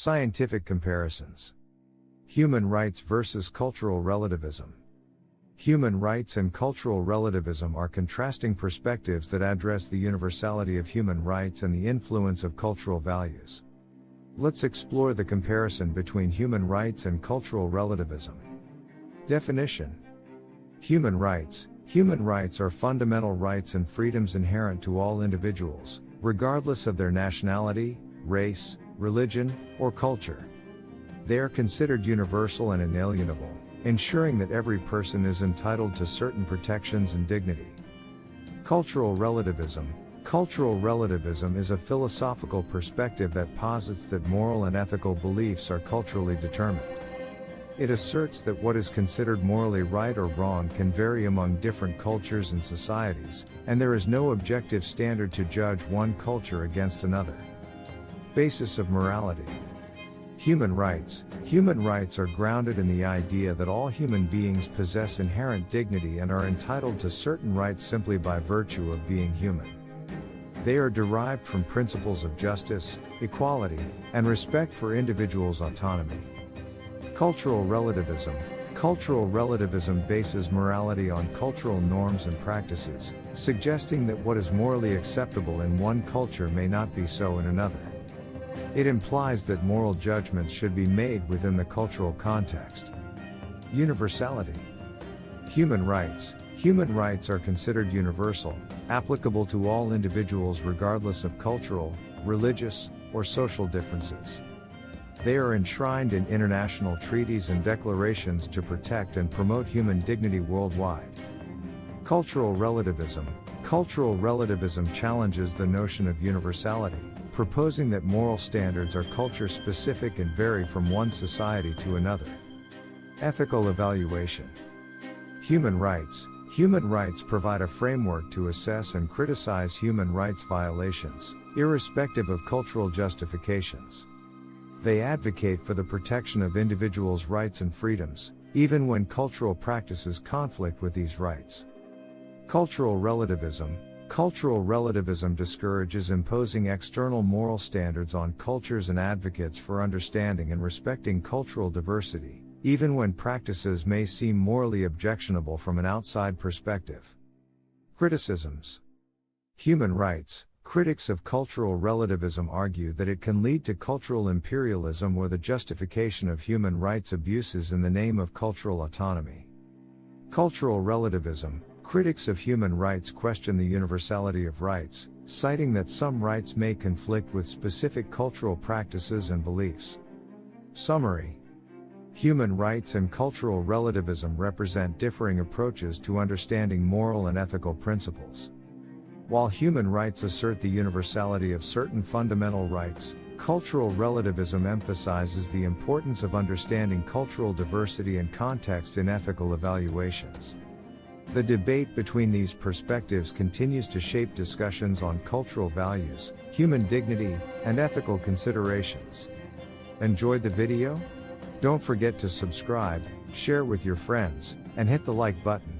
Scientific comparisons. Human rights versus cultural relativism. Human rights and cultural relativism are contrasting perspectives that address the universality of human rights and the influence of cultural values. Let's explore the comparison between human rights and cultural relativism. Definition. Human rights. Human rights are fundamental rights and freedoms inherent to all individuals, regardless of their nationality, race, religion, or culture. They are considered universal and inalienable, ensuring that every person is entitled to certain protections and dignity. Cultural relativism. Cultural relativism is a philosophical perspective that posits that moral and ethical beliefs are culturally determined. It asserts that what is considered morally right or wrong can vary among different cultures and societies, and there is no objective standard to judge one culture against another. Basis of morality. Human rights. Human rights are grounded in the idea that all human beings possess inherent dignity and are entitled to certain rights simply by virtue of being human. They are derived from principles of justice, equality, and respect for individuals' autonomy. Cultural relativism. Cultural relativism bases morality on cultural norms and practices, suggesting that what is morally acceptable in one culture may not be so in another. It implies that moral judgments should be made within the cultural context. Universality. Human rights. Human rights are considered universal, applicable to all individuals regardless of cultural, religious, or social differences. They are enshrined in international treaties and declarations to protect and promote human dignity worldwide. Cultural relativism. Cultural relativism challenges the notion of universality, proposing that moral standards are culture-specific and vary from one society to another. Ethical evaluation. Human rights. Human rights provide a framework to assess and criticize human rights violations, irrespective of cultural justifications. They advocate for the protection of individuals' rights and freedoms, even when cultural practices conflict with these rights. Cultural relativism. Cultural relativism discourages imposing external moral standards on cultures and advocates for understanding and respecting cultural diversity, even when practices may seem morally objectionable from an outside perspective. Criticisms. Human rights. Critics of cultural relativism argue that it can lead to cultural imperialism or the justification of human rights abuses in the name of cultural autonomy. Cultural relativism. Critics of human rights question the universality of rights, citing that some rights may conflict with specific cultural practices and beliefs. Summary. Human rights and cultural relativism represent differing approaches to understanding moral and ethical principles. While human rights assert the universality of certain fundamental rights, cultural relativism emphasizes the importance of understanding cultural diversity and context in ethical evaluations. The debate between these perspectives continues to shape discussions on cultural values, human dignity, and ethical considerations. Enjoyed the video? Don't forget to subscribe, share with your friends, and hit the like button.